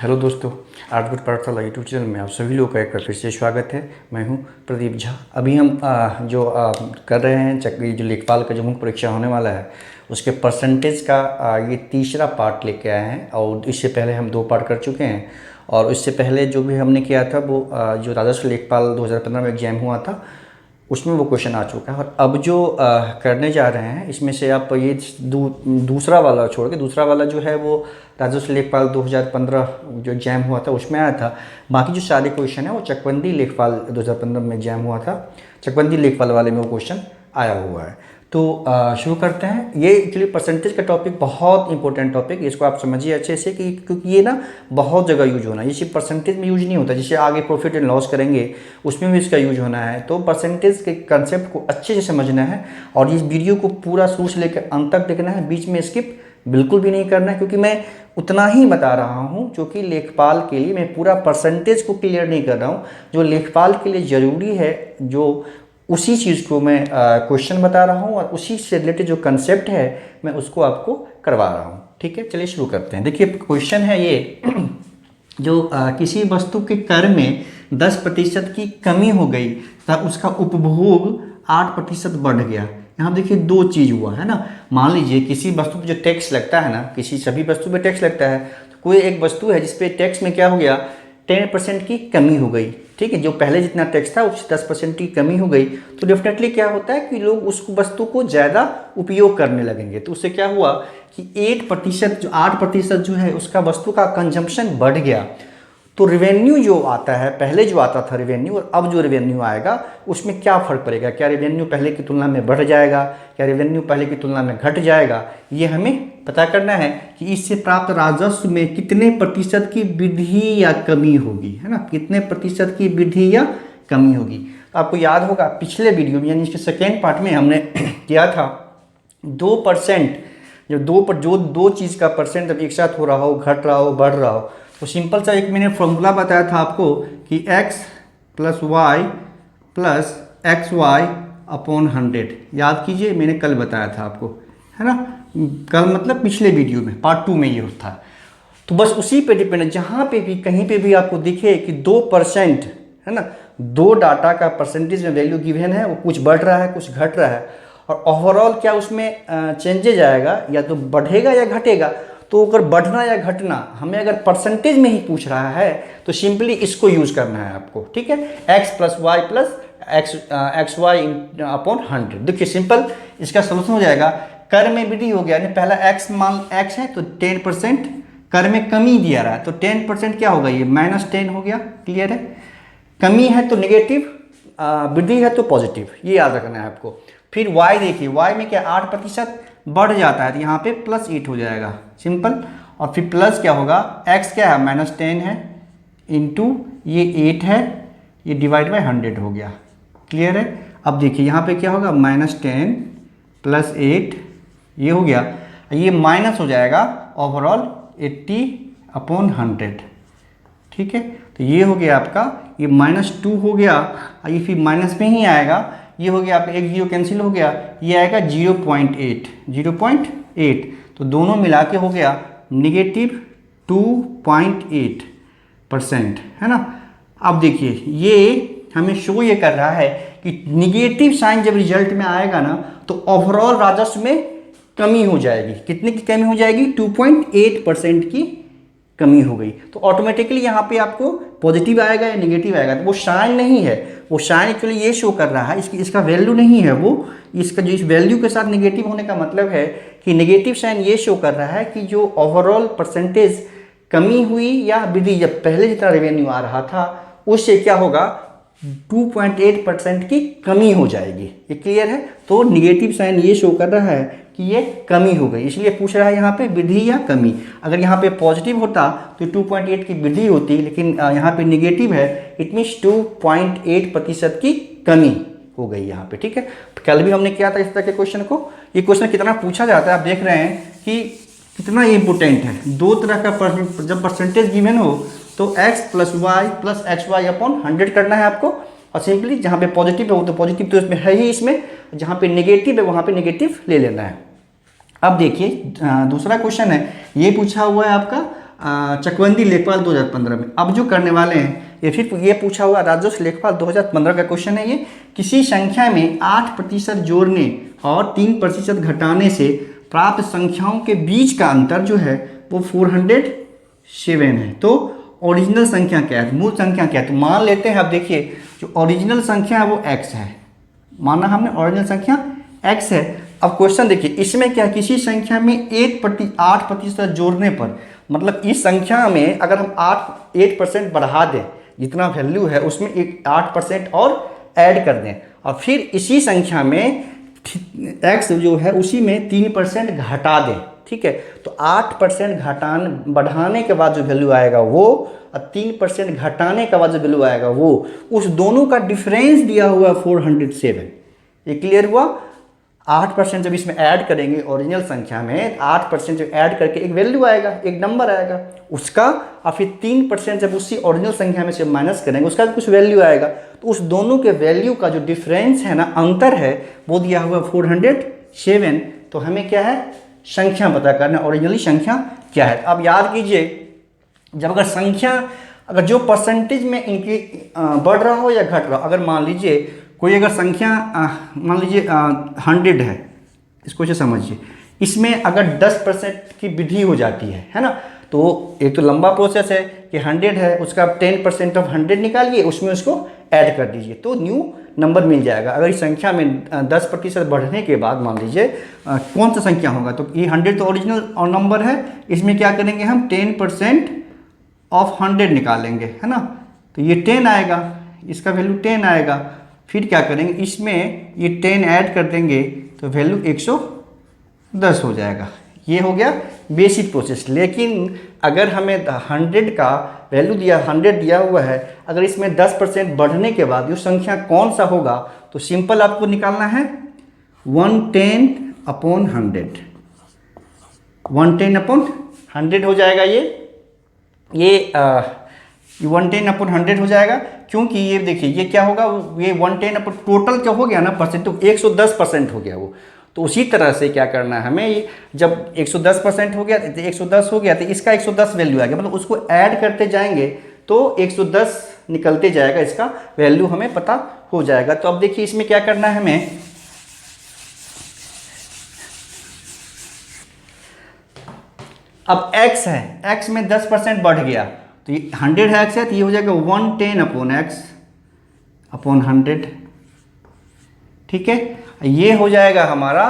Hello दोस्तों, art good पाठशाला YouTube channel में आप सभी लोगों का एक बार फिर से स्वागत है। मैं हूं प्रदीप झा। अभी हम कर रहे हैं जो लेखपाल का जो मुख्य परीक्षा होने वाला है उसके परसेंटेज का ये तीसरा पार्ट लेके आए हैं। और इससे पहले हम 2 पार्ट कर चुके हैं। और इससे पहले जो भी हमने किया था वो जो राजस्व लेखपाल 2015 में एग्जाम हुआ था उसमें वो क्वेश्चन आ चुका है। और अब जो करने जा रहे हैं इसमें से आप ये दूसरा वाला छोड़ के दूसरा वाला जो है वो राजस्व लेखपाल 2015 जो एग्जाम हुआ था उसमें आया था। बाकी जो सारे क्वेश्चन है वो चकबंदी लेखपाल 2015 में एग्जाम हुआ था, चकबंदी लेखपाल वाले में वो क्वेश्चन आया हुआ है। तो शुरू करते हैं। ये एक्चुअली परसेंटेज का टॉपिक बहुत इंपॉर्टेंट टॉपिक, इसको आप समझिए अच्छे से कि क्योंकि ये ना बहुत जगह यूज होना है। ये सिर्फ परसेंटेज में यूज नहीं होता, जैसे आगे प्रॉफिट एंड लॉस करेंगे उसमें भी इसका यूज होना है। तो परसेंटेज के कंसेप्ट को अच्छे से समझना है और इस वीडियो को पूरा शुरू से लेकर अंत तक देखना है, बीच में स्किप बिल्कुल भी नहीं करना है, क्योंकि मैं उतना ही बता रहा हूँ जो कि लेखपाल के लिए, मैं पूरा परसेंटेज को क्लियर नहीं कर रहा हूँ। जो लेखपाल के लिए ज़रूरी है जो उसी चीज़ को मैं क्वेश्चन बता रहा हूँ और उसी से रिलेटेड जो कंसेप्ट है मैं उसको आपको करवा रहा हूँ। ठीक है, चलिए शुरू करते हैं। देखिए क्वेश्चन है ये जो किसी वस्तु के कर में 10% की कमी हो गई तथा उसका उपभोग 8% बढ़ गया। यहाँ देखिए 2 चीज़ हुआ है ना। मान लीजिए किसी वस्तु पर जो टैक्स लगता है ना, किसी सभी वस्तु पे टैक्स लगता है, तो कोई एक वस्तु है जिसपे टैक्स में क्या हो गया 10% की कमी हो गई। ठीक है, जो पहले जितना टैक्स था उससे 10% की कमी हो गई तो डेफिनेटली क्या होता है कि लोग उस वस्तु को ज़्यादा उपयोग करने लगेंगे। तो उससे क्या हुआ कि 8% जो है उसका वस्तु का कंजम्पशन बढ़ गया। तो रेवेन्यू जो आता है, पहले जो आता था रेवेन्यू और अब जो रेवेन्यू आएगा उसमें क्या फ़र्क पड़ेगा? क्या रेवेन्यू पहले की तुलना में बढ़ जाएगा, क्या रेवेन्यू पहले की तुलना में घट जाएगा? ये हमें पता करना है कि इससे प्राप्त राजस्व में कितने प्रतिशत की वृद्धि या कमी होगी, है ना, कितने प्रतिशत की वृद्धि या कमी होगी। तो आपको याद होगा पिछले वीडियो में यानी इसके सेकेंड पार्ट में हमने किया था 2%, जब दो चीज़ का परसेंट जब एक साथ हो रहा हो, घट रहा हो, बढ़ रहा हो, तो सिंपल सा एक मैंने फॉर्मूला बताया था आपको कि x + y + xy अपॉन 100। याद कीजिए, मैंने कल बताया था आपको, है ना, कल मतलब पिछले वीडियो में पार्ट 2 में ये होता है। तो बस उसी पे डिपेंड, जहाँ पे भी कहीं पे भी आपको दिखे कि 2% है ना, 2 डाटा का परसेंटेज में वैल्यू गिवन है, वो कुछ बढ़ रहा है कुछ घट रहा है और ओवरऑल क्या उसमें चेंजेज आएगा, या तो बढ़ेगा या घटेगा। तो अगर बढ़ना या घटना हमें अगर परसेंटेज में ही पूछ रहा है तो सिंपली इसको यूज करना है आपको। ठीक है, x + y + xy अपॉन 100। देखिए सिंपल इसका सोल्यूशन हो जाएगा। कर में वृद्धि हो गया, पहला x है तो 10%, कर में कमी दिया रहा है तो 10% क्या होगा, ये -10 हो गया। क्लियर है, कमी है तो नेगेटिव, वृद्धि है तो पॉजिटिव, ये याद रखना है आपको। फिर y देखिए, y में क्या 8% बढ़ जाता है तो यहाँ पे +8 हो जाएगा, सिंपल। और फिर प्लस क्या होगा, x क्या है -10 है इंटू ये 8 है, ये डिवाइड बाय 100 हो गया। क्लियर है। अब देखिए यहाँ पे क्या होगा -10 + 8 ये हो गया, ये माइनस हो जाएगा ओवरऑल 80/100। ठीक है, तो ये हो गया आपका, ये -2 हो गया, ये फिर माइनस में ही आएगा, ये हो गया आपका, एक 0 कैंसिल हो गया, ये आएगा 0.8। तो दोनों मिला के हो गया -2.8%, है ना। अब देखिए ये हमें शो ये कर रहा है कि निगेटिव साइन जब रिजल्ट में आएगा ना तो ओवरऑल राजस्व में कमी हो जाएगी। कितने की कमी हो जाएगी, 2.8% की कमी हो गई। तो ऑटोमेटिकली यहाँ पे आपको पॉजिटिव आएगा या नेगेटिव आएगा, तो वो साइन नहीं है, वो साइन एक्चुअली ये शो कर रहा है, इसका वैल्यू नहीं है वो, इसका जो इस वैल्यू के साथ नेगेटिव होने का मतलब है कि नेगेटिव साइन ये शो कर रहा है कि जो ओवरऑल परसेंटेज कमी हुई या वृद्धि, जब पहले जितना रेवेन्यू आ रहा था उससे क्या होगा 2.8% की कमी हो जाएगी। ये क्लियर है। तो नेगेटिव साइन ये शो कर रहा है कि ये कमी हो गई, इसलिए पूछ रहा है यहाँ पे वृद्धि या कमी। अगर यहाँ पे पॉजिटिव होता तो 2.8 की वृद्धि होती, लेकिन यहाँ पे नेगेटिव है, इट मीन्स 2.8% की कमी हो गई यहाँ पे। ठीक है, कल भी हमने किया था इस तरह के क्वेश्चन को। ये क्वेश्चन कितना पूछा जाता है आप देख रहे हैं कि कितना इंपोर्टेंट है। 2 तरह का जब परसेंटेज गिवन हो तो x + y + xy अपॉन 100 करना है आपको, और सिंपली जहाँ पे पॉजिटिव है वो तो पॉजिटिव तो इसमें है ही, इसमें जहाँ पे नेगेटिव है वहाँ पे नेगेटिव ले लेना है। अब देखिए दूसरा क्वेश्चन है, ये पूछा हुआ है आपका चकवंदी लेखपाल 2015 में। अब जो करने वाले हैं ये फिर ये पूछा हुआ राजस्व लेखपाल 2015 का क्वेश्चन है ये। किसी संख्या में 8% जोड़ने और 3% घटाने से प्राप्त संख्याओं के बीच का अंतर जो है वो 407 है। तो ओरिजिनल संख्या क्या है, मूल संख्या क्या है? तो मान लेते हैं, अब देखिए जो ओरिजिनल संख्या है वो x है, माना हमने ओरिजिनल संख्या x है। अब क्वेश्चन देखिए, इसमें क्या, किसी संख्या में 8% जोड़ने पर, मतलब इस संख्या में अगर हम 8% बढ़ा दें, जितना वैल्यू है उसमें एक 8% और ऐड कर दें, और फिर इसी संख्या में x जो है उसी में 3% घटा दें, ठीक है, तो 8% बढ़ाने के बाद जो वैल्यू आएगा वो, और 3% घटाने के बाद जो वैल्यू आएगा वो, उस दोनों का डिफरेंस दिया हुआ 407। ये क्लियर हुआ? 8% जब इसमें ऐड करेंगे ओरिजिनल संख्या में, 8% जब ऐड करके एक वैल्यू आएगा, एक नंबर आएगा उसका, और फिर 3% जब उसी ओरिजिनल संख्या में से माइनस करेंगे उसका कुछ वैल्यू आएगा, तो उस दोनों के वैल्यू का जो डिफरेंस है ना, अंतर है, वो दिया हुआ 407। तो हमें क्या है, संख्या पता करना, ओरिजिनली संख्या क्या है। अब याद कीजिए, जब अगर संख्या, अगर जो परसेंटेज में इनकी बढ़ रहा हो या घट रहा हो, अगर मान लीजिए कोई अगर संख्या मान लीजिए 100 है, इसको अच्छे समझिए, इसमें अगर 10% की वृद्धि हो जाती है ना, तो एक तो लंबा प्रोसेस है कि 100 है, उसका 10% ऑफ 100 निकालिए, उसमें उसको ऐड कर दीजिए तो न्यू नंबर मिल जाएगा। अगर इस संख्या में 10% बढ़ने के बाद मान लीजिए कौन सा संख्या होगा, तो ये 100 तो ओरिजिनल नंबर है, इसमें क्या करेंगे हम 10% ऑफ 100 निकालेंगे, है ना, तो ये 10 आएगा, इसका वैल्यू 10 आएगा। फिर क्या करेंगे, इसमें ये 10 ऐड कर देंगे तो वैल्यू 110 हो जाएगा। ये हो गया बेसिक प्रोसेस। लेकिन अगर हमें 100 का वैल्यू दिया, 100 दिया हुआ है, अगर इसमें 10% बढ़ने के बाद ये संख्या कौन सा होगा, तो सिंपल आपको निकालना है 110/100, 110/100 हो जाएगा। ये 110/100 हो जाएगा, क्योंकि ये देखिए ये क्या होगा, ये 110 टोटल क्या हो गया ना परसेंट, तो 110% हो गया वो। तो उसी तरह से क्या करना है हमें, जब 110% हो गया तो 110 हो गया, तो इसका 110 वैल्यू आ गया, मतलब उसको ऐड करते जाएंगे तो 110 निकलते जाएगा, इसका वैल्यू हमें पता हो जाएगा। तो अब देखिए इसमें क्या करना है हमें, अब x है, x में 10% बढ़ गया, तो ये 100 है x है, तो ये हो जाएगा 110/x/100, ठीक है, ये हो जाएगा हमारा।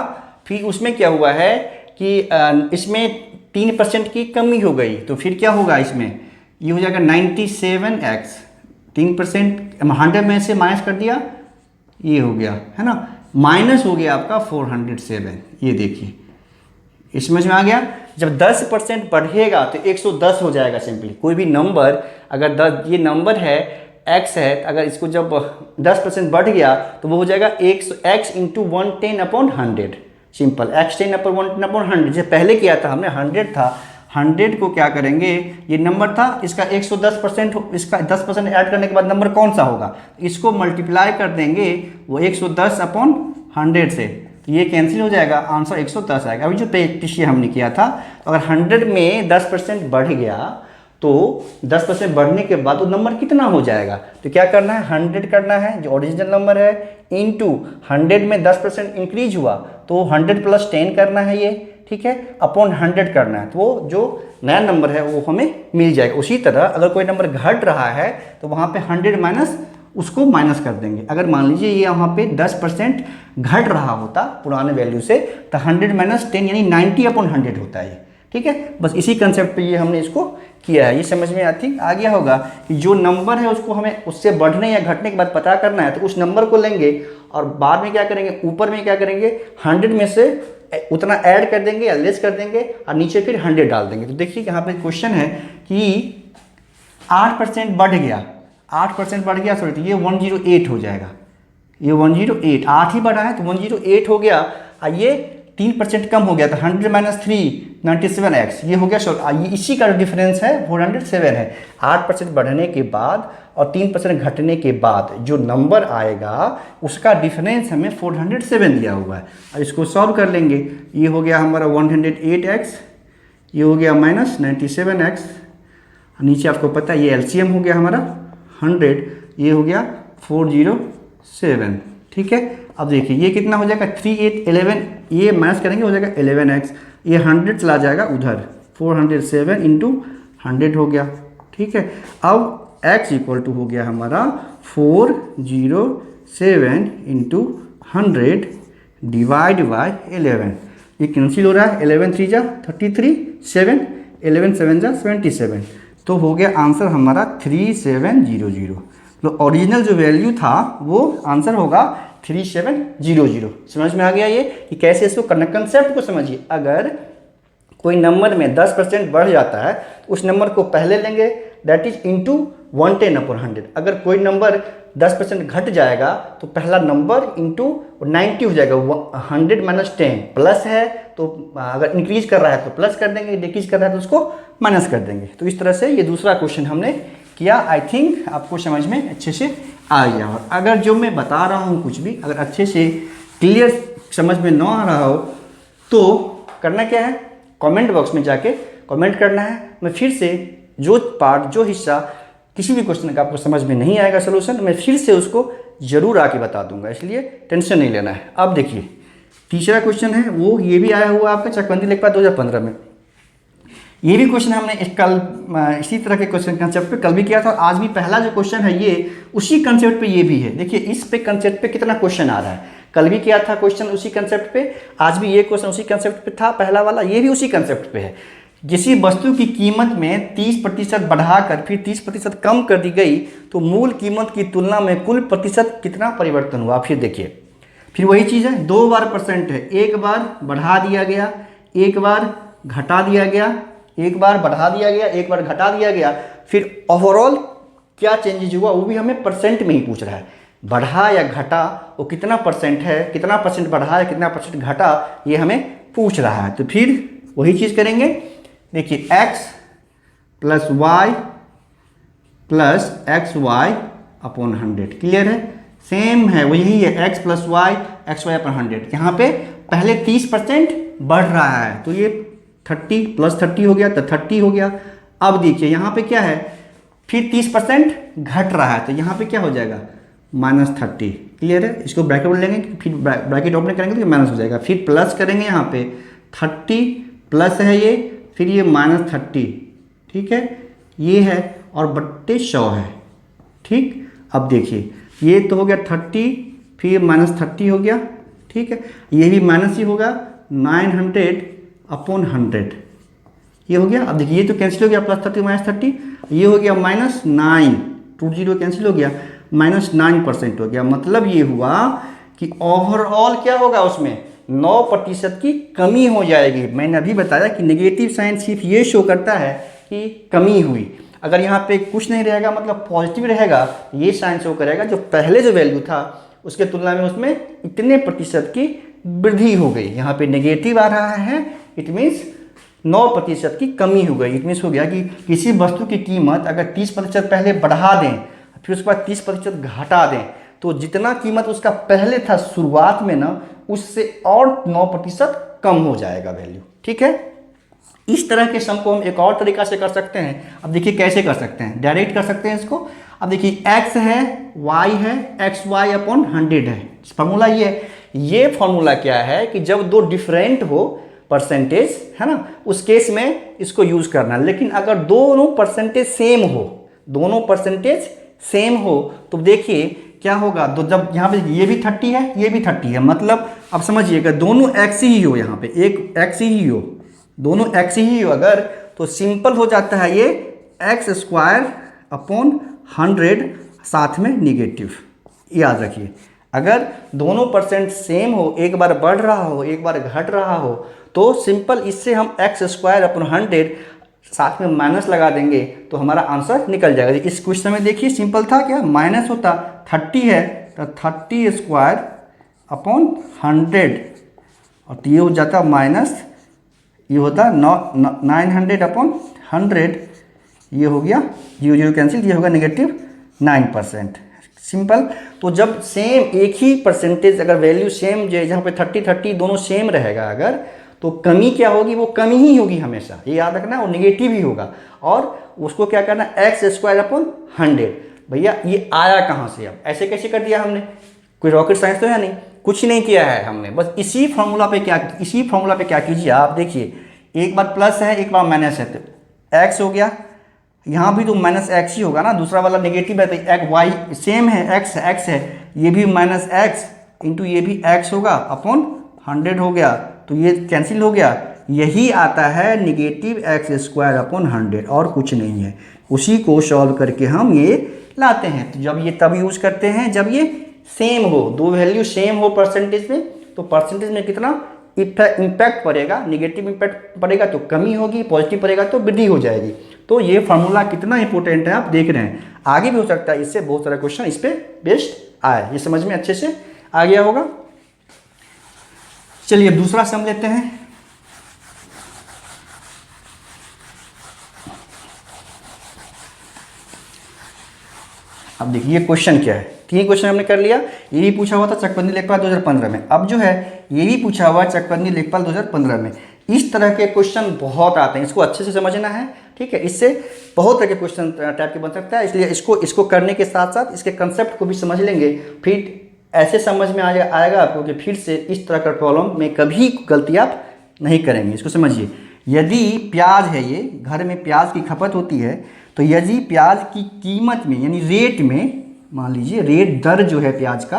फिर उसमें क्या हुआ है कि इसमें 3% की कमी हो गई, तो फिर क्या होगा इसमें, ये हो जाएगा 97x, 3% 100 में से माइनस कर दिया, ये हो गया, है ना, माइनस हो गया आपका 407। ये देखिए इसमें आ गया। जब 10% बढ़ेगा तो 110 हो जाएगा सिंपली। कोई भी नंबर अगर 10, ये नंबर है x है, अगर इसको जब 10% बढ़ गया तो वो हो जाएगा x इंटू 110/100, सिंपल x 10/100। जैसे पहले किया था हमने 100 था, 100 को क्या करेंगे, ये नंबर था, इसका 110%, इसका 10% ऐड करने के बाद नंबर कौन सा होगा, इसको मल्टीप्लाई कर देंगे वो 110/100 से, तो ये कैंसिल हो जाएगा, आंसर 110 आएगा। अभी जो प्रैक्टिस हमने किया था, अगर 100 में 10% बढ़ गया तो 10% बढ़ने के बाद वो नंबर कितना हो जाएगा, तो क्या करना है, 100 करना है जो ओरिजिनल नंबर है, इनटू 100 में 10% इंक्रीज हुआ तो 100 + 10 करना है ये, ठीक है, अपॉन 100 करना है, तो वो जो नया नंबर है वो हमें मिल जाएगा। उसी तरह अगर कोई नंबर घट रहा है तो वहाँ पे 100 माइनस उसको माइनस कर देंगे। अगर मान लीजिए ये यहाँ पे 10% घट रहा होता पुराने वैल्यू से, तो 100 - 10 यानी 90/100 होता है ये, ठीक है। बस इसी कंसेप्ट पे ये हमने इसको किया है। ये समझ में आई थिंक आ गया होगा कि जो नंबर है उसको हमें उससे बढ़ने या घटने के बाद पता करना है, तो उस नंबर को लेंगे और बाद में क्या करेंगे, ऊपर में क्या करेंगे, 100 में से उतना ऐड कर देंगे या लेस कर देंगे और नीचे फिर 100 डाल देंगे। तो देखिए यहाँ पे क्वेश्चन है कि 8% बढ़ गया, 8% बढ़ गया, सॉरी, तो ये 108 हो जाएगा, ये 108, 8 ही बढ़ा है तो 108 हो गया, और ये 3% कम हो गया, तो 100 - 3 97x, ये हो गया। ये इसी का डिफरेंस है 407 है। 8% बढ़ने के बाद और 3% घटने के बाद जो नंबर आएगा उसका डिफरेंस हमें 407 दिया हुआ है। और इसको सॉल्व कर लेंगे, ये हो गया हमारा 108x, ये हो गया -97x, नीचे आपको पता है ये एलसीएम हो गया हमारा 100, ये हो गया 407, ठीक है। अब देखिए ये कितना हो जाएगा 3 8 11, ये माइनस करेंगे हो जाएगा 11x, ये 100 चला जाएगा उधर, 407 इंटू 100 हो गया, ठीक है। अब x इक्वल टू हो गया हमारा 407 इंटू 100 डिवाइड बाय 11, ये कैंसिल हो रहा है, 11 3 जा 33, 7 11 7 जा 77, तो हो गया आंसर हमारा 3700। तो ओरिजिनल जो वैल्यू था वो आंसर होगा 3700। समझ में आ गया ये कि कैसे इसको कंसेप्ट को समझिए। अगर कोई नंबर में 10% बढ़ जाता है उस नंबर को पहले लेंगे, दैट इज इंटू 110/100। अगर कोई नंबर 10% घट जाएगा तो पहला नंबर इंटू 90 हो जाएगा, 100 - 10 प्लस है तो अगर इंक्रीज कर रहा है तो प्लस कर देंगे, डिक्रीज कर रहा है तो उसको माइनस कर देंगे। तो इस तरह से ये दूसरा क्वेश्चन हमने किया। आई थिंक आपको समझ में अच्छे से आ गया। और अगर जो मैं बता रहा हूँ कुछ भी अगर अच्छे से क्लियर समझ में ना आ रहा हो तो करना क्या है, कमेंट बॉक्स में जाके कमेंट करना है। मैं फिर से जो पार्ट जो हिस्सा किसी भी क्वेश्चन का आपको समझ में नहीं आएगा सोल्यूशन, मैं फिर से उसको जरूर आके बता दूंगा, इसलिए टेंशन नहीं लेना है। अब देखिए तीसरा क्वेश्चन है वो ये भी आया हुआ आपका चकबंदी लेखपाल 2015 में। ये भी क्वेश्चन हमने कल इसी तरह के क्वेश्चन कंसेप्ट पे कल भी किया था, और आज भी पहला जो क्वेश्चन है ये उसी कंसेप्ट पे ये भी है। देखिए इस पे कंसेप्ट पे कितना क्वेश्चन आ रहा है, कल भी किया था क्वेश्चन उसी कंसेप्ट पे, आज भी ये क्वेश्चन उसी कंसेप्ट पे था पहला वाला, ये भी उसी कंसेप्ट पे है। किसी वस्तु की कीमत में 30% बढ़ाकर फिर 30% कम कर दी गई तो मूल कीमत की तुलना में कुल प्रतिशत कितना परिवर्तन हुआ। फिर देखिए फिर वही चीज़ है, 2 बार परसेंट है, एक बार बढ़ा दिया गया, एक बार घटा दिया गया, एक बार बढ़ा दिया गया, एक बार घटा दिया गया, फिर ओवरऑल क्या चेंजेज हुआ वो भी हमें परसेंट में ही पूछ रहा है। बढ़ा या घटा वो कितना परसेंट है, कितना परसेंट बढ़ा है, कितना परसेंट घटा, ये हमें पूछ रहा है। तो फिर वही चीज़ करेंगे। देखिए x + y + xy/100 क्लियर है, सेम है वही है, x + y xy/100। यहाँ पे पहले 30% बढ़ रहा है तो ये 30 + 30 हो गया तो 30 हो गया। अब देखिए यहाँ पे क्या है, फिर 30% घट रहा है तो यहाँ पे क्या हो जाएगा -30, क्लियर है। इसको ब्रैकेट में लेंगे, फिर ब्रैकेट ओपन करेंगे तो माइनस हो जाएगा, फिर प्लस करेंगे, यहाँ पे 30 प्लस है ये, फिर ये -30, ठीक है, ये है और बट्टे 100 है, ठीक। अब देखिए ये तो हो गया 30, फिर -30 हो गया, ठीक है, ये भी माइनस ही होगा 900/100 ये हो गया। अब देखिए ये तो कैंसिल हो गया, +30 -30, ये हो गया -9, 20 कैंसिल हो गया, -9% हो गया। मतलब ये हुआ कि ओवरऑल क्या होगा उसमें 9% की कमी हो जाएगी। मैंने अभी बताया कि नेगेटिव साइन सिर्फ ये शो करता है कि कमी हुई, अगर यहाँ पे कुछ नहीं रहेगा मतलब पॉजिटिव रहेगा, ये साइन शो करेगा जो पहले जो वैल्यू था उसके तुलना में उसमें इतने प्रतिशत की वृद्धि हो गई। यहाँ पे नेगेटिव आ रहा है, इट मीन्स 9% की कमी हो गई। इट मीन्स हो गया कि किसी वस्तु की कीमत अगर 30% पहले बढ़ा दें फिर उसके बाद 30% घटा दें तो जितना कीमत उसका पहले था शुरुआत में ना, उससे और 9% कम हो जाएगा वैल्यू, ठीक है। इस तरह के सम को हम एक और तरीका से कर सकते हैं। अब देखिए कैसे कर सकते हैं, डायरेक्ट कर सकते हैं इसको। अब देखिए x है, y है, xy/100 है, फॉर्मूला ये फॉर्मूला क्या है कि जब दो डिफरेंट हो परसेंटेज, है ना, उस केस में इसको यूज करना। लेकिन अगर दोनों परसेंटेज सेम हो तो देखिए क्या होगा, तो जब यहाँ पे ये भी 30 है ये भी 30 है, मतलब अब समझिएगा दोनों x ही हो, यहाँ पे एक x ही हो, दोनों x ही हो अगर, तो सिंपल हो जाता है ये x²/100 साथ में निगेटिव। याद रखिए अगर दोनों परसेंट सेम हो, एक बार बढ़ रहा हो एक बार घट रहा हो, तो सिंपल इससे हम x²/100 साथ में माइनस लगा देंगे तो हमारा आंसर निकल जाएगा। इस क्वेश्चन में देखिए सिंपल था, क्या माइनस होता, 30 है तो 30²/100 और तो ये हो जाता माइनस, ये होता 900/100, ये हो गया 0 कैंसिल, ये होगा -9%। सिंपल। तो जब सेम एक ही परसेंटेज अगर वैल्यू सेम जहाँ पे 30 दोनों सेम रहेगा अगर, तो कमी क्या होगी, वो कमी ही होगी हमेशा, ये याद रखना, और निगेटिव ही होगा। और उसको क्या करना, एक्स स्क्वायर अपॉन 100। भैया ये आया कहाँ से, अब ऐसे कैसे कर दिया हमने, कोई रॉकेट साइंस तो है नहीं, कुछ नहीं किया है हमने, बस इसी फॉर्मूला पे क्या कीजिए आप, देखिए एक बार प्लस है एक बार माइनस है, तो एक्स हो गया, यहाँ भी तो माइनस एक्स ही होगा ना, दूसरा वाला नेगेटिव है तो एक वाई सेम है, एक्स है, ये भी माइनस एक्स इंटू ये भी एक्स होगा अपॉन 100 हो गया, तो ये कैंसिल हो गया, यही आता है नेगेटिव एक्स स्क्वायर अपॉन 100 और कुछ नहीं है। उसी को सॉल्व करके हम ये लाते हैं। तो जब ये तब यूज करते हैं जब ये सेम हो, दो वैल्यू सेम हो परसेंटेज में, तो परसेंटेज में कितना इम्पैक्ट पड़ेगा, नेगेटिव इम्पैक्ट पड़ेगा तो कमी होगी, पॉजिटिव पड़ेगा तो वृद्धि हो जाएगी। तो ये फार्मूला कितना इंपॉर्टेंट है आप देख रहे हैं, आगे भी हो सकता है इससे बहुत सारा क्वेश्चन इस पे बेस्ड आए, ये समझ में अच्छे से आ गया होगा। चलिए अब दूसरा सम लेते हैं। अब देखिए क्वेश्चन क्या है, 3 क्वेश्चन हमने कर लिया, ये भी पूछा हुआ था चकबंदी लेखपाल 2015 में, अब जो है ये भी पूछा हुआ चकबंदी लेखपाल 2015 में। इस तरह के क्वेश्चन बहुत आते हैं, इसको अच्छे से समझना है, ठीक है, इससे बहुत तरह के क्वेश्चन टाइप के बन सकता है, इसलिए इसको करने के साथ साथ इसके कंसेप्ट को भी समझ लेंगे, फिर ऐसे समझ में आएगा आपको कि फिर से इस तरह का प्रॉब्लम में कभी गलती आप नहीं करेंगे। इसको समझिए, यदि प्याज है, ये घर में प्याज की खपत होती है, तो यदि प्याज की कीमत में यानी रेट में, मान लीजिए रेट दर जो है प्याज का,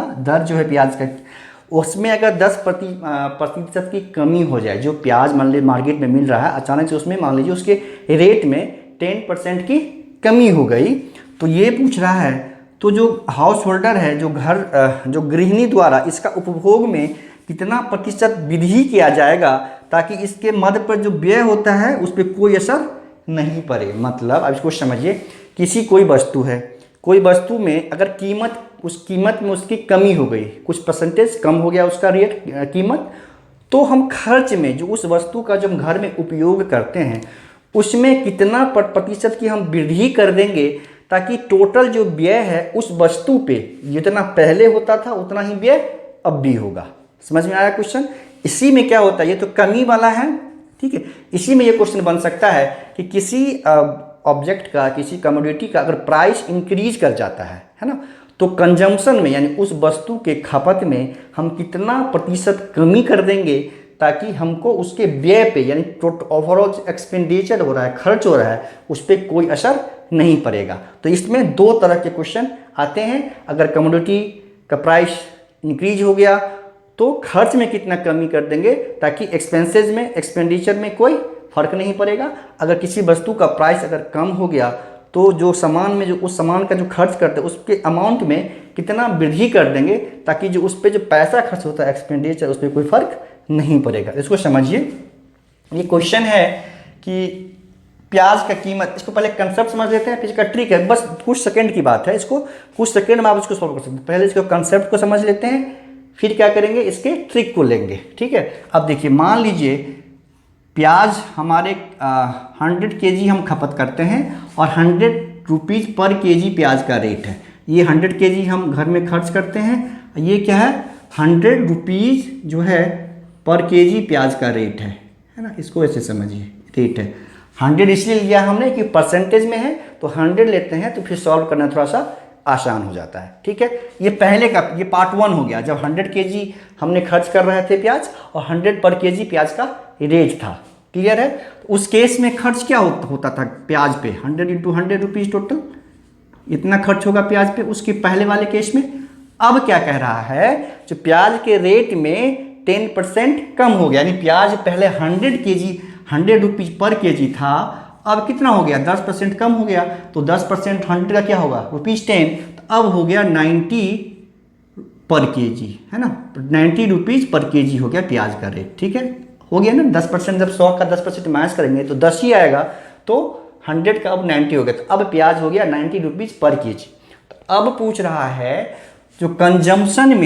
उसमें अगर 10% की कमी हो जाए, जो प्याज मान लीजिए मार्केट में मिल रहा है, अचानक से उसमें मान लीजिए उसके रेट में 10% की कमी हो गई, तो ये पूछ रहा है, तो जो हाउस होल्डर है, जो गृहिणी द्वारा इसका उपभोग में कितना प्रतिशत वृद्धि किया जाएगा ताकि इसके मद पर जो व्यय होता है उस पर कोई असर नहीं पड़े। मतलब अब इसको समझिए, कोई वस्तु में अगर कीमत में उसकी कमी हो गई, कुछ परसेंटेज कम हो गया उसका रेट कीमत, तो हम खर्च में जो उस वस्तु का जो हम घर में उपयोग करते हैं उसमें कितना प्रतिशत की हम वृद्धि कर देंगे ताकि टोटल जो व्यय है उस वस्तु पे जितना पहले होता था उतना ही व्यय अब भी होगा। समझ में आया क्वेश्चन? इसी में क्या होता है, ये तो कमी वाला है, ठीक है, इसी में ये क्वेश्चन बन सकता है कि किसी ऑब्जेक्ट का, किसी कमोडिटी का अगर प्राइस इंक्रीज कर जाता है ना, तो कंजम्पशन में यानी उस वस्तु के खपत में हम कितना प्रतिशत कमी कर देंगे ताकि हमको उसके व्यय पे यानी ओवरऑल एक्सपेंडिचर हो रहा है, खर्च हो रहा है, उस पर कोई असर नहीं पड़ेगा। तो इसमें 2 तरह के क्वेश्चन आते हैं, अगर कमोडिटी का प्राइस इंक्रीज हो गया तो खर्च में कितना कमी कर देंगे ताकि एक्सपेंसेस में, एक्सपेंडिचर में कोई फर्क नहीं पड़ेगा। अगर किसी वस्तु का प्राइस अगर कम हो गया तो जो सामान में जो उस सामान का जो खर्च करते हैं उसके अमाउंट में कितना वृद्धि कर देंगे ताकि जो उस पर जो पैसा खर्च होता है एक्सपेंडिचर, उस पर कोई फर्क नहीं पड़ेगा। इसको समझिए, ये क्वेश्चन है कि प्याज का कीमत, इसको पहले कंसेप्ट समझ लेते हैं, फिर इसका ट्रिक है, बस कुछ सेकंड की बात है, इसको कुछ सेकंड में आप इसको सॉल्व कर सकते हैं। पहले इसको कंसेप्ट को समझ लेते हैं, फिर क्या करेंगे, इसके ट्रिक को लेंगे, ठीक है। अब देखिए, मान लीजिए प्याज हमारे 100 kg हम खपत करते हैं और 100 रुपीज़ पर केजी प्याज का रेट है। ये 100 kg हम घर में खर्च करते हैं, ये क्या है 100 रुपीज़ जो है पर केजी प्याज का रेट है ना। इसको ऐसे समझिए, रेट है 100 इसलिए लिया हमने कि परसेंटेज में है, तो 100 लेते हैं तो फिर सॉल्व करना थोड़ा सा आसान हो जाता है, ठीक है। ये पहले का, ये पार्ट 1 हो गया, जब 100 kg हमने खर्च कर रहे थे प्याज और 100 पर केजी प्याज का रेट था, क्लियर है। तो उस केस में खर्च क्या होता था प्याज पे, 100 × 100 रुपीज़ टोटल इतना खर्च होगा प्याज पे, उसके पहले वाले केस में। अब क्या कह रहा है, जो प्याज के रेट में 10% कम हो गया, यानी प्याज पहले 100 रुपीज़ पर केजी था, अब कितना हो गया 10% कम हो गया, तो 10% 100 का क्या होगा ₹10, तो अब हो गया 90 पर केजी, है ना, 90 रुपीज़ पर केजी हो गया प्याज का रेट, ठीक है, हो गया ना। 10% जब 100 का 10% माइनस करेंगे तो 10 ही आएगा, तो 100 का अब 90 हो गया, तो अब प्याज हो गया 90 रुपीज़ पर केजी। तो अब पूछ रहा है जो कंजम्पशन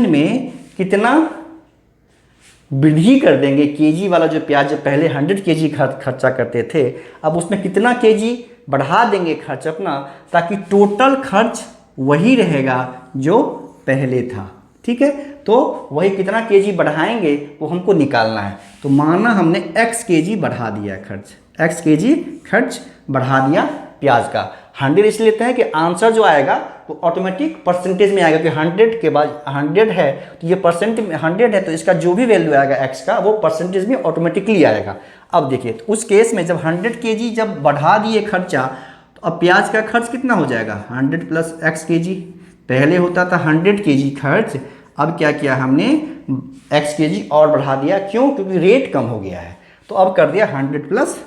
में कितना वृद्धि कर देंगे, केजी वाला जो प्याज जो पहले 100 kg खर्चा करते थे, अब उसमें कितना केजी बढ़ा देंगे खर्च अपना, ताकि टोटल खर्च वही रहेगा जो पहले था, ठीक है। तो वही कितना केजी बढ़ाएंगे वो हमको निकालना है। तो माना हमने x kg बढ़ा दिया खर्च, x kg खर्च बढ़ा दिया प्याज का। 100 इसलिए लेते हैं कि आंसर जो आएगा वो ऑटोमेटिक परसेंटेज में आएगा, कि 100 के बाद 100 है तो ये परसेंट में 100 है, तो इसका जो भी वैल्यू आएगा एक्स का वो परसेंटेज में ऑटोमेटिकली आएगा। अब देखिए, तो उस केस में जब 100 kg जब बढ़ा दिए खर्चा, तो अब प्याज का खर्च कितना हो जाएगा, 100 प्लस एक्स kg। पहले होता था 100 kg खर्च, अब क्या किया हमने, एक्स kg और बढ़ा दिया। क्यों? क्योंकि रेट कम हो गया है, तो अब कर दिया 100 प्लस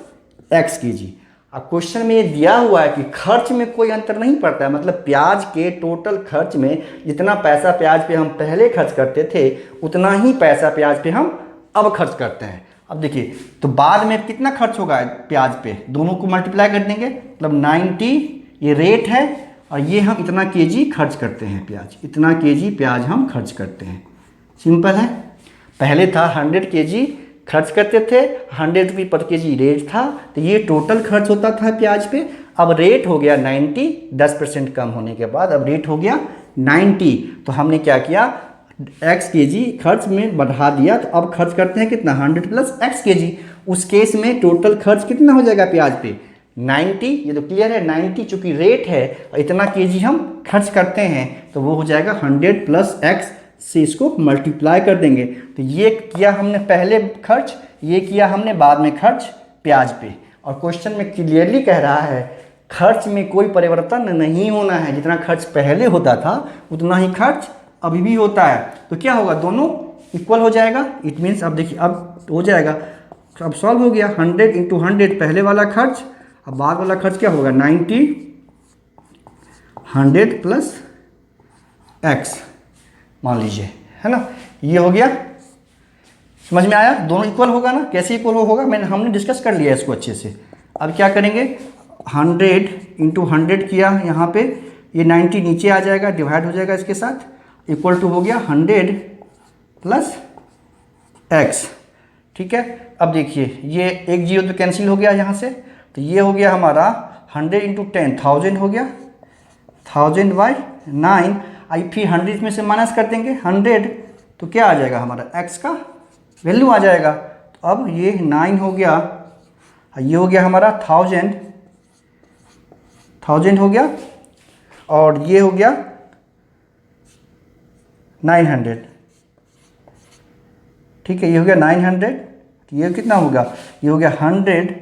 एक्स kg। अब क्वेश्चन में ये दिया हुआ है कि खर्च में कोई अंतर नहीं पड़ता है, मतलब प्याज के टोटल खर्च में जितना पैसा प्याज पे हम पहले खर्च करते थे उतना ही पैसा प्याज पे हम अब खर्च करते हैं। अब देखिए, तो बाद में कितना खर्च होगा प्याज पे, दोनों को मल्टीप्लाई कर देंगे, मतलब 90 ये रेट है और ये हम इतना केजी खर्च करते हैं प्याज, इतना केजी प्याज हम खर्च करते हैं। सिंपल है। पहले था 100 kg खर्च करते थे, 100 रुपये पर kg रेट था, तो ये टोटल खर्च होता था प्याज पे। अब रेट हो गया 90, 10% कम होने के बाद अब रेट हो गया 90, तो हमने क्या किया, एक्स kg खर्च में बढ़ा दिया, तो अब खर्च करते हैं कितना, 100 प्लस एक्स kg। उस केस में टोटल खर्च कितना हो जाएगा प्याज पे, 90। ये तो क्लियर है, 90 चूँकि रेट है और इतना kg हम खर्च करते हैं, तो वो हो जाएगा 100 प्लस एक्स से इसको मल्टीप्लाई कर देंगे। तो ये किया हमने पहले खर्च, ये किया हमने बाद में खर्च प्याज पे। और क्वेश्चन में क्लियरली कह रहा है खर्च में कोई परिवर्तन नहीं होना है, जितना खर्च पहले होता था उतना ही खर्च अभी भी होता है। तो क्या होगा, दोनों इक्वल हो जाएगा। इट मीन्स अब देखिए, अब हो जाएगा, अब सॉल्व हो गया। 100 इंटू 100 पहले वाला खर्च, अब बाद वाला खर्च क्या होगा, 90 100 प्लस एक्स मान लीजिए, है ना। ये हो गया, समझ में आया, दोनों इक्वल होगा ना। कैसे इक्वल होगा, हमने डिस्कस कर लिया इसको अच्छे से। अब क्या करेंगे, 100 इंटू 100 किया, यहाँ पे ये 90 नीचे आ जाएगा, डिवाइड हो जाएगा इसके साथ, इक्वल टू हो गया 100 प्लस एक्स। ठीक है। अब देखिए, ये एक जीरो तो कैंसिल हो गया यहाँ से, तो ये हो गया हमारा 100 इंटू 10 1000 हो गया, 1000 बाई 9। आई फिर 100 में से माइनस कर देंगे 100, तो क्या आ जाएगा हमारा एक्स का वैल्यू आ जाएगा। तो अब ये 9 हो गया, ये हो गया हमारा 1000 हो गया, और ये हो गया 900। ठीक है, ये हो गया 900, ये कितना होगा, ये हो गया 100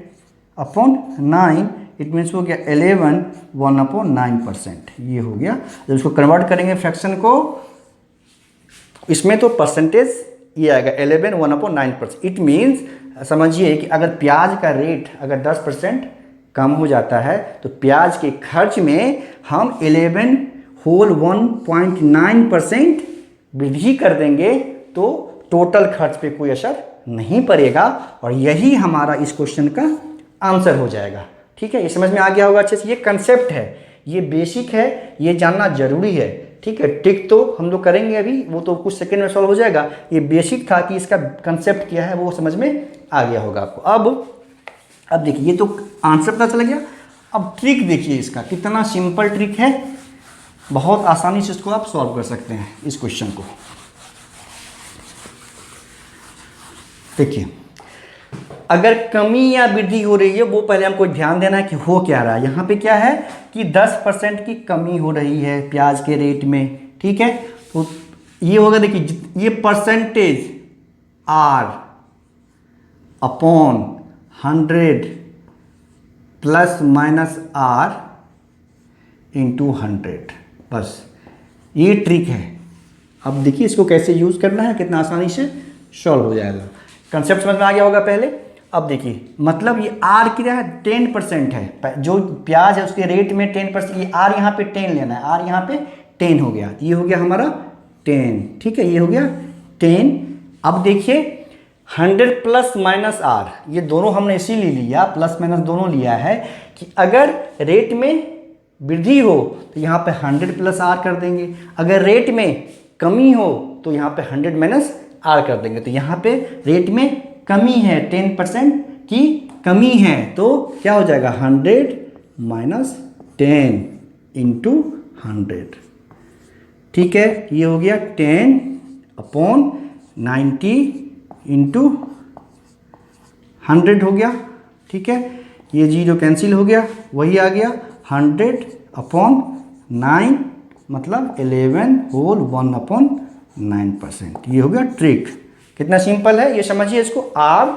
अपॉन 9, इट मीन्स हो गया 11 1/9%। ये हो गया। जब इसको कन्वर्ट करेंगे फ्रैक्शन को, इसमें तो परसेंटेज ये आएगा 11 1/9%। इट मीन्स समझिए कि अगर प्याज का रेट अगर 10% कम हो जाता है, तो प्याज के खर्च में हम 11 होल 1.9% वृद्धि कर देंगे, तो टोटल खर्च पे कोई असर नहीं पड़ेगा। और यही हमारा इस क्वेश्चन का आंसर हो जाएगा। ठीक है, ये समझ में आ गया होगा अच्छे से। ये कंसेप्ट है, ये बेसिक है, ये जानना जरूरी है। ठीक है, ट्रिक तो हम लोग करेंगे अभी, वो तो कुछ सेकंड में सॉल्व हो जाएगा। ये बेसिक था कि इसका कंसेप्ट क्या है वो समझ में आ गया होगा आपको। अब देखिए, ये तो आंसर पता चल गया। अब ट्रिक देखिए, इसका कितना सिंपल ट्रिक है, बहुत आसानी से इसको आप सॉल्व कर सकते हैं इस क्वेश्चन को। देखिए, अगर कमी या वृद्धि हो रही है, वो पहले हमको ध्यान देना है कि हो क्या रहा है। यहाँ पे क्या है कि 10% की कमी हो रही है प्याज के रेट में। ठीक है, तो ये होगा, देखिए ये percentage R upon 100 plus minus R into 100, बस ये ट्रिक है। अब देखिए इसको कैसे यूज़ करना है, कितना आसानी से सॉल्व हो जाएगा। कंसेप्ट समझ में आ गया होगा पहले। अब देखिए, मतलब ये R क्या है, 10% है, जो प्याज है उसके रेट में 10%, ये R यहाँ पे 10 लेना है, R यहाँ पे 10 हो गया, ये हो गया हमारा 10। ठीक है, ये हो गया 10। अब देखिए 100 प्लस माइनस R, ये दोनों हमने इसीलिए लिया, प्लस माइनस दोनों लिया है कि अगर रेट में वृद्धि हो तो यहाँ पे 100 प्लस R कर देंगे, अगर रेट में कमी हो तो यहाँ पे 100 माइनस R कर देंगे। तो यहाँ पे रेट में कमी है, 10% की कमी है, तो क्या हो जाएगा 100 माइनस 10 इंटू 100। ठीक है, ये हो गया 10 अपॉन 90 इंटू 100 हो गया। ठीक है, ये 0 कैंसिल हो गया, वही आ गया 100/9 मतलब 11 होल 1/9%। ये हो गया ट्रिक। कितना सिंपल है ये समझिए इसको। R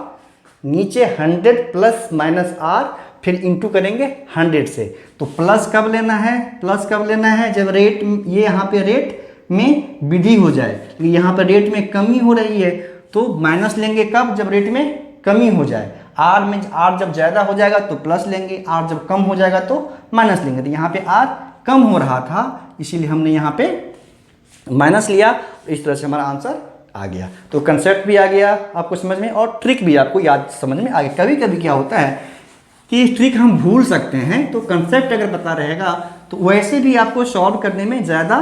नीचे 100 प्लस माइनस R फिर इंटू करेंगे 100 से। तो प्लस कब लेना है, प्लस कब लेना है जब रेट, ये यहाँ पे रेट में वृद्धि हो जाए, क्योंकि यहाँ पर रेट में कमी हो रही है। तो माइनस लेंगे कब, जब रेट में कमी हो जाए। R में R जब ज़्यादा हो जाएगा तो प्लस लेंगे, R जब कम हो जाएगा तो माइनस लेंगे। तो यहाँ पे R कम हो रहा था इसीलिए हमने यहाँ पे माइनस लिया। इस तरह से हमारा आंसर आ गया। तो कंसेप्ट भी आ गया आपको समझ में और ट्रिक भी आपको याद समझ में आ गया। कभी कभी क्या होता है कि ट्रिक हम भूल सकते हैं, तो कंसेप्ट अगर पता रहेगा तो वैसे भी आपको सॉल्व करने में ज़्यादा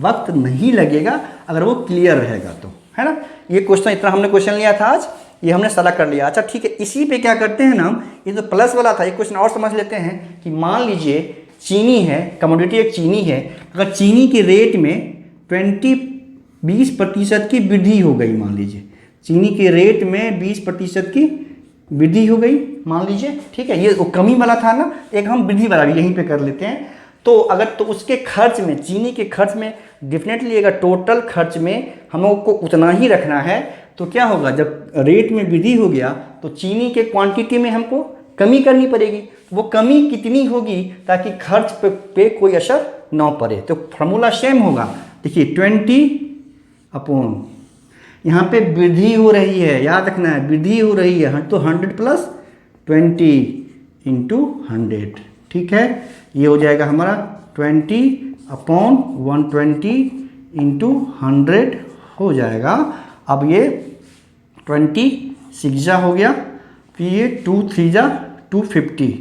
वक्त नहीं लगेगा अगर वो क्लियर रहेगा तो, है ना। ये क्वेश्चन इतना हमने क्वेश्चन लिया था आज, ये हमने सारा कर लिया। अच्छा ठीक है, इसी पे क्या करते हैं ना हम, ये तो प्लस वाला था, एक क्वेश्चन और समझ लेते हैं कि मान लीजिए चीनी है, कमोडिटी एक चीनी है। अगर चीनी के रेट में 20% की वृद्धि हो गई, मान लीजिए चीनी के रेट में 20% की वृद्धि हो गई मान लीजिए, ठीक है। ये कमी वाला था ना, एक हम वृद्धि वाला भी यहीं पे कर लेते हैं। तो अगर तो उसके खर्च में, चीनी के खर्च में डेफिनेटली अगर टोटल खर्च में हम लोग को उतना ही रखना है तो क्या होगा, जब रेट में वृद्धि हो गया तो चीनी के क्वांटिटी में हमको कमी करनी पड़ेगी। वो कमी कितनी होगी ताकि खर्च पे कोई असर ना पड़े। तो फार्मूला सेम होगा, देखिए 20 यहाँ पे वृद्धि हो रही है, याद रखना है वृद्धि हो रही है, तो 100 प्लस 20 इंटू 100, ठीक है। ये हो जाएगा हमारा 20/120 इंटू 100 हो जाएगा। अब ये 26 हो गया, फिर ये 2 3 250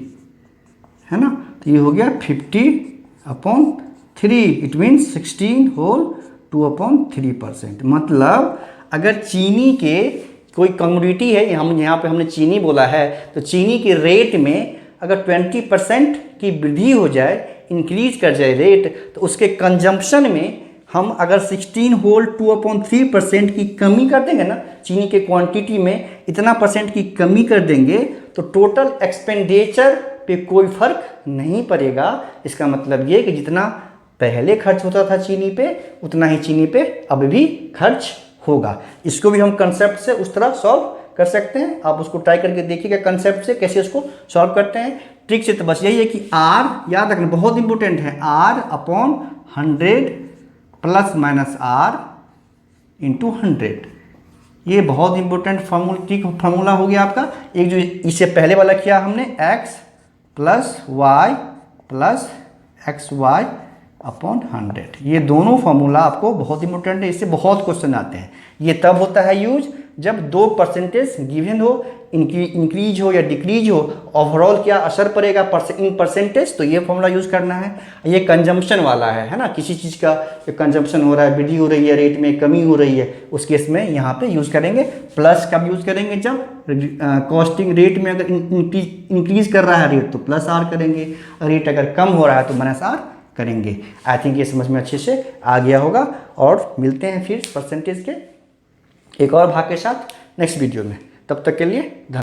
है ना। तो ये हो गया 50/3, इट मीन्स 16 होल 2/3%। मतलब अगर चीनी के कोई कमोडिटी है, हम यहाँ पे हमने चीनी बोला है, तो चीनी के रेट में अगर 20% की वृद्धि हो जाए, इंक्रीज कर जाए रेट, तो उसके कंजम्पशन में हम अगर 16 होल 2/3% की कमी कर देंगे ना, चीनी के क्वांटिटी में इतना % की कमी कर देंगे तो टोटल एक्सपेंडिचर पे कोई फर्क नहीं पड़ेगा। इसका मतलब ये कि जितना पहले खर्च होता था चीनी पे, उतना ही चीनी पे अब भी खर्च होगा। इसको भी हम कंसेप्ट से उस तरह सॉल्व कर सकते हैं। आप उसको ट्राई करके देखिएगा कंसेप्ट से कैसे उसको सॉल्व करते हैं। ट्रिक से तो बस यही है कि R याद रखना बहुत इंपॉर्टेंट है, R/100 plus minus R into 100। ये बहुत इंपॉर्टेंट फार्मूला हो गया आपका। एक जो इससे पहले वाला किया हमने x plus Y plus XY/100, ये दोनों फार्मूला आपको बहुत इंपॉर्टेंट है, इससे बहुत क्वेश्चन आते हैं। ये तब होता है यूज जब 2 % गिवन हो, इंक्रीज हो या डिक्रीज हो, ओवरऑल क्या असर पड़ेगा इन परसेंटेज, तो ये फॉर्मूला यूज़ करना है। ये कंजम्पशन वाला है ना, किसी चीज़ का कंजम्पशन हो रहा है, वृद्धि हो रही है, रेट में कमी हो रही है, उस केस में यहाँ पे यूज़ करेंगे। प्लस कब यूज़ करेंगे, जब कॉस्टिंग रेट में अगर इंक्रीज कर रहा है रेट तो प्लस R करेंगे, रेट अगर कम हो रहा है तो माइनस R करेंगे। आई थिंक ये समझ में अच्छे से आ गया होगा। और मिलते हैं फिर परसेंटेज के एक और भाग के साथ नेक्स्ट वीडियो में। तब तक के लिए धन्यवाद।